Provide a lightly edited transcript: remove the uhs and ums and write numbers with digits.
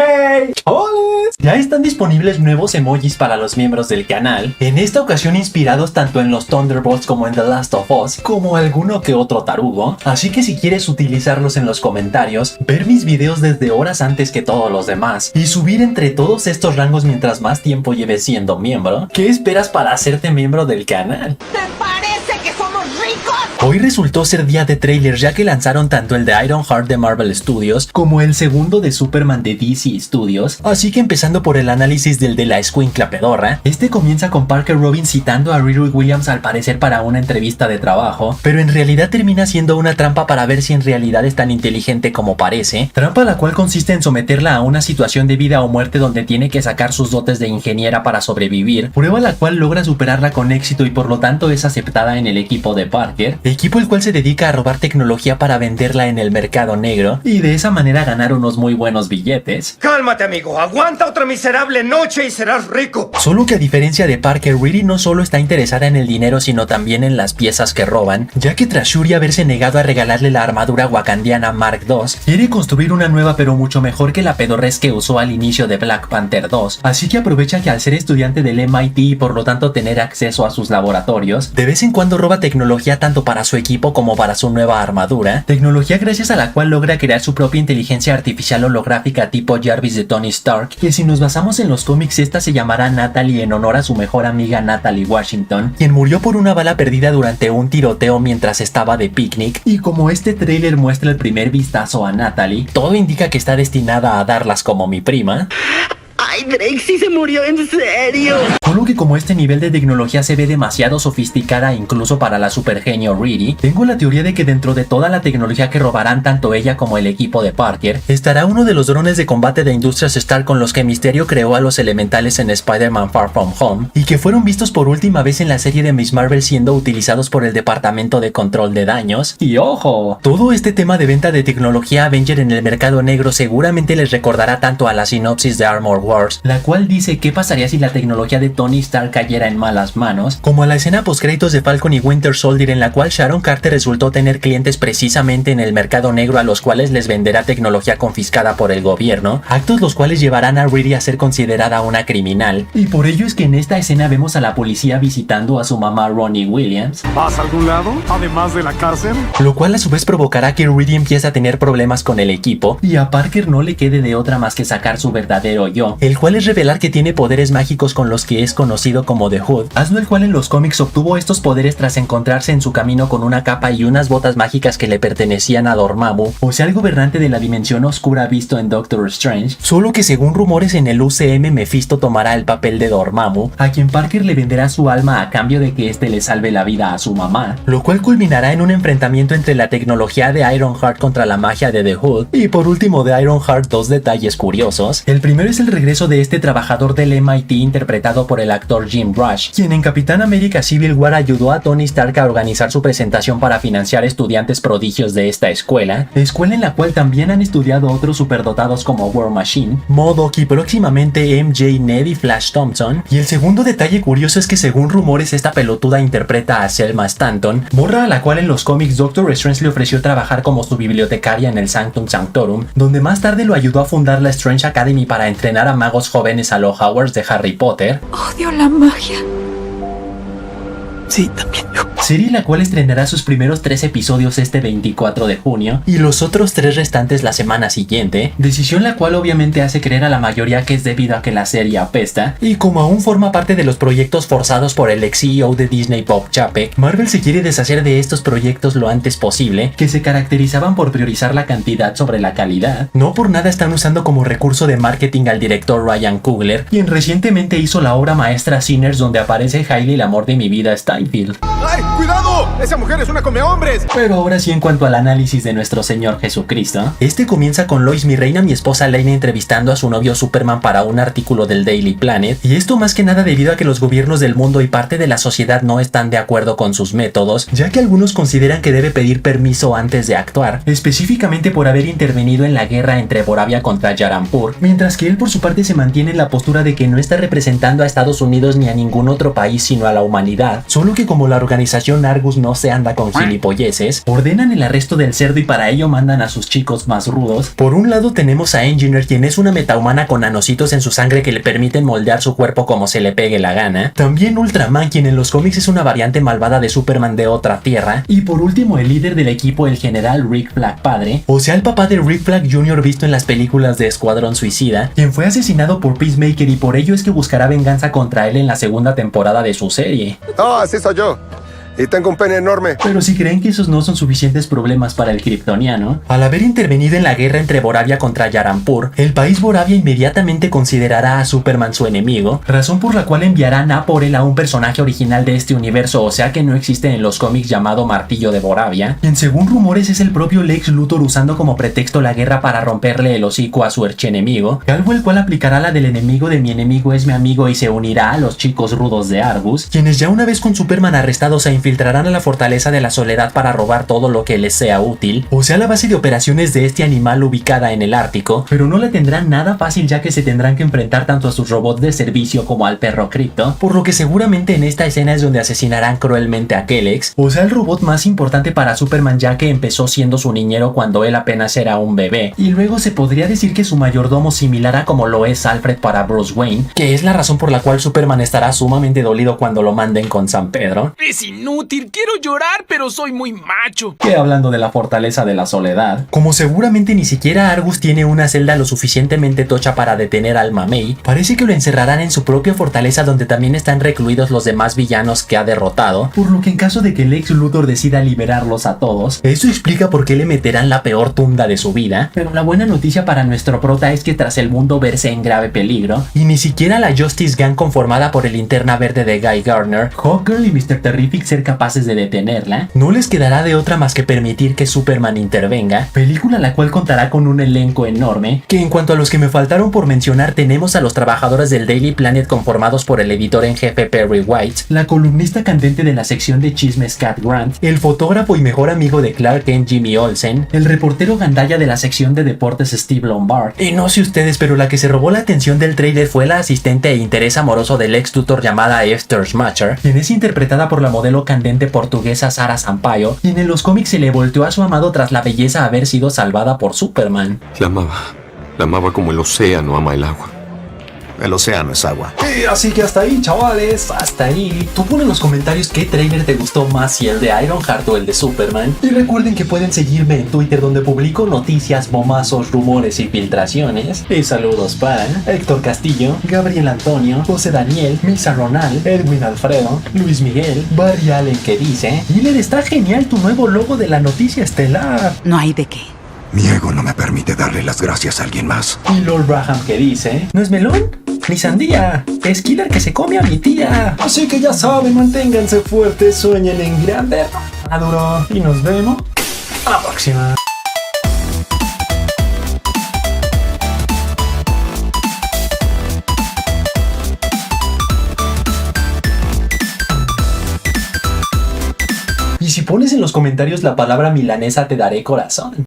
¡Hey! ¡Hola! Ya están disponibles nuevos emojis para los miembros del canal, en esta ocasión inspirados tanto en los Thunderbolts como en The Last of Us, como alguno que otro tarugo, así que si quieres utilizarlos en los comentarios, ver mis videos desde horas antes que todos los demás, y subir entre todos estos rangos mientras más tiempo lleves siendo miembro, ¿qué esperas para hacerte miembro del canal? ¿Te parece que somos ricos? Hoy resultó ser día de trailers ya que lanzaron tanto el de Ironheart de Marvel Studios como el segundo de Superman de DC Studios, así que empezando por el análisis del de la escuincla pedorra, este comienza con Parker Robin citando a Riri Williams al parecer para una entrevista de trabajo, pero en realidad termina siendo una trampa para ver si en realidad es tan inteligente como parece, trampa la cual consiste en someterla a una situación de vida o muerte donde tiene que sacar sus dotes de ingeniera para sobrevivir, prueba la cual logra superarla con éxito y por lo tanto es aceptada en el equipo de Parker, equipo el cual se dedica a robar tecnología para venderla en el mercado negro y de esa manera ganar unos muy buenos billetes. Cálmate, amigo, aguanta otra miserable noche y serás rico. Solo que a diferencia de Parker, Riri no solo está interesada en el dinero sino también en las piezas que roban, ya que tras Shuri haberse negado a regalarle la armadura wakandiana Mark II, quiere construir una nueva pero mucho mejor que la pedorrez que usó al inicio de Black Panther 2, así que aprovecha que al ser estudiante del MIT y por lo tanto tener acceso a sus laboratorios, de vez en cuando roba tecnología tanto para su equipo como para su nueva armadura, tecnología gracias a la cual logra crear su propia inteligencia artificial holográfica tipo Jarvis de Tony Stark, que si nos basamos en los cómics esta se llamará Natalie en honor a su mejor amiga Natalie Washington, quien murió por una bala perdida durante un tiroteo mientras estaba de picnic, y como este tráiler muestra el primer vistazo a Natalie, todo indica que está destinada a darlas como mi prima. ¡Ay, Drake sí se murió en serio! Solo que como este nivel de tecnología se ve demasiado sofisticada incluso para la supergenio Riri, tengo la teoría de que dentro de toda la tecnología que robarán tanto ella como el equipo de Parker, estará uno de los drones de combate de Industrias Stark con los que Mysterio creó a los elementales en Spider-Man Far From Home, y que fueron vistos por última vez en la serie de Miss Marvel siendo utilizados por el Departamento de Control de Daños. Y ojo, todo este tema de venta de tecnología Avenger en el mercado negro seguramente les recordará tanto a la sinopsis de Armor Wars, la cual dice qué pasaría si la tecnología de Tony Stark cayera en malas manos, como a la escena postcréditos de Falcon y Winter Soldier en la cual Sharon Carter resultó tener clientes precisamente en el mercado negro a los cuales les venderá tecnología confiscada por el gobierno, actos los cuales llevarán a Riri a ser considerada una criminal, y por ello es que en esta escena vemos a la policía visitando a su mamá Ronnie Williams. ¿Vas a algún lado, además de la cárcel? Lo cual a su vez provocará que Riri empiece a tener problemas con el equipo, y a Parker no le quede de otra más que sacar su verdadero yo, el cual es revelar que tiene poderes mágicos con los que es conocido como The Hood, asno el cual en los cómics obtuvo estos poderes tras encontrarse en su camino con una capa y unas botas mágicas que le pertenecían a Dormammu, o sea el gobernante de la dimensión oscura visto en Doctor Strange, solo que según rumores en el UCM Mephisto tomará el papel de Dormammu, a quien Parker le venderá su alma a cambio de que este le salve la vida a su mamá, lo cual culminará en un enfrentamiento entre la tecnología de Ironheart contra la magia de The Hood, y por último de Ironheart dos detalles curiosos. El primero es el regreso de este trabajador del MIT interpretado por el actor Jim Rush, quien en Capitán América Civil War ayudó a Tony Stark a organizar su presentación para financiar estudiantes prodigios de esta escuela en la cual también han estudiado otros superdotados como War Machine, MODOK y próximamente MJ, Ned y Flash Thompson. Y el segundo detalle curioso es que según rumores esta pelotuda interpreta a Selma Stanton, morra a la cual en los cómics Doctor Strange le ofreció trabajar como su bibliotecaria en el Sanctum Sanctorum, donde más tarde lo ayudó a fundar la Strange Academy para entrenar a magos jóvenes a los Howards de Harry Potter. Odio la magia. Sí, también yo. Serie la cual estrenará sus primeros 3 episodios este 24 de junio y los otros 3 restantes la semana siguiente, decisión la cual obviamente hace creer a la mayoría que es debido a que la serie apesta, y como aún forma parte de los proyectos forzados por el ex CEO de Disney Bob Chapek, Marvel se quiere deshacer de estos proyectos lo antes posible, que se caracterizaban por priorizar la cantidad sobre la calidad. No por nada están usando como recurso de marketing al director Ryan Coogler, quien recientemente hizo la obra maestra Sinners donde aparece Hailey, el amor de mi vida Steinfeld. ¡Ay, cuidado! ¡Esa mujer es una comehombres! Pero ahora sí, en cuanto al análisis de nuestro Señor Jesucristo, este comienza con Lois, mi reina, mi esposa Lena entrevistando a su novio Superman para un artículo del Daily Planet, y esto más que nada debido a que los gobiernos del mundo y parte de la sociedad no están de acuerdo con sus métodos, ya que algunos consideran que debe pedir permiso antes de actuar, específicamente por haber intervenido en la guerra entre Boravia contra Yarampur, mientras que él por su parte se mantiene en la postura de que no está representando a Estados Unidos ni a ningún otro país sino a la humanidad, solo que como la organización Nación Argus no se anda con gilipolleces, ordenan el arresto del cerdo y para ello mandan a sus chicos más rudos. Por un lado tenemos a Engineer, quien es una metahumana con nanocitos en su sangre que le permiten moldear su cuerpo como se le pegue la gana. También Ultraman, quien en los cómics es una variante malvada de Superman de otra tierra. Y por último el líder del equipo, el general Rick Flag padre, o sea el papá de Rick Flag Jr. visto en las películas de Escuadrón Suicida, quien fue asesinado por Peacemaker y por ello es que buscará venganza contra él en la segunda temporada de su serie. Oh, así soy yo. Y tengo un pene enorme. Pero si creen que esos no son suficientes problemas para el kryptoniano, al haber intervenido en la guerra entre Boravia contra Yarampur, el país Boravia inmediatamente considerará a Superman su enemigo, razón por la cual enviarán a por él a un personaje original de este universo, o sea que no existe en los cómics, llamado Martillo de Boravia, quien según rumores es el propio Lex Luthor usando como pretexto la guerra para romperle el hocico a su archienemigo, algo el cual aplicará la del enemigo de mi enemigo es mi amigo y se unirá a los chicos rudos de Argus, quienes ya una vez con Superman arrestados se infiltrarán a la fortaleza de la soledad para robar todo lo que les sea útil, o sea la base de operaciones de este animal ubicada en el Ártico, pero no la tendrán nada fácil ya que se tendrán que enfrentar tanto a sus robots de servicio como al perro Krypto, por lo que seguramente en esta escena es donde asesinarán cruelmente a Kelex, o sea el robot más importante para Superman ya que empezó siendo su niñero cuando él apenas era un bebé, y luego se podría decir que su mayordomo similar a como lo es Alfred para Bruce Wayne, que es la razón por la cual Superman estará sumamente dolido cuando lo manden con San Pedro. Es inútil, quiero llorar, pero soy muy macho. Que hablando de la fortaleza de la soledad, como seguramente ni siquiera Argus tiene una celda lo suficientemente tocha para detener al Mamey, parece que lo encerrarán en su propia fortaleza donde también están recluidos los demás villanos que ha derrotado, por lo que en caso de que Lex Luthor decida liberarlos a todos, eso explica por qué le meterán la peor tunda de su vida. Pero la buena noticia para nuestro prota es que tras el mundo verse en grave peligro, y ni siquiera la Justice Gang conformada por el Linterna Verde de Guy Gardner, Hawkgirl y Mr. Terrific ser capaces de detenerla, no les quedará de otra más que permitir que Superman intervenga, película la cual contará con un elenco enorme, que en cuanto a los que me faltaron por mencionar tenemos a los trabajadores del Daily Planet conformados por el editor en jefe Perry White, la columnista candente de la sección de chismes Cat Grant, el fotógrafo y mejor amigo de Clark Kent Jimmy Olsen, el reportero gandalla de la sección de deportes Steve Lombard, y no sé ustedes pero la que se robó la atención del trailer fue la asistente e interés amoroso del ex tutor llamada Esther Schmacher, quien es interpretada por la modelo candente portuguesa Sara Sampaio, quien en los cómics se le volteó a su amado tras la belleza haber sido salvada por Superman. La amaba como el océano ama el agua. El océano es agua. Así que hasta ahí, chavales, hasta ahí. Tú pon en los comentarios qué trailer te gustó más, si el de Ironheart o el de Superman. Y recuerden que pueden seguirme en Twitter, donde publico noticias, momazos, rumores y filtraciones. Y saludos para Héctor Castillo, Gabriel Antonio, José Daniel, Misa Ronald, Edwin Alfredo, Luis Miguel, Barry Allen que dice: Miller, está genial tu nuevo logo de la noticia estelar. No hay de qué. Mi ego no me permite darle las gracias a alguien más. Y Lord Braham que dice: ¿no es melón? Ni sandía, es Killer que se come a mi tía. Así que ya saben, manténganse fuertes, sueñen en grande, maduro, y nos vemos a la próxima. Y si pones en los comentarios la palabra milanesa te daré corazón.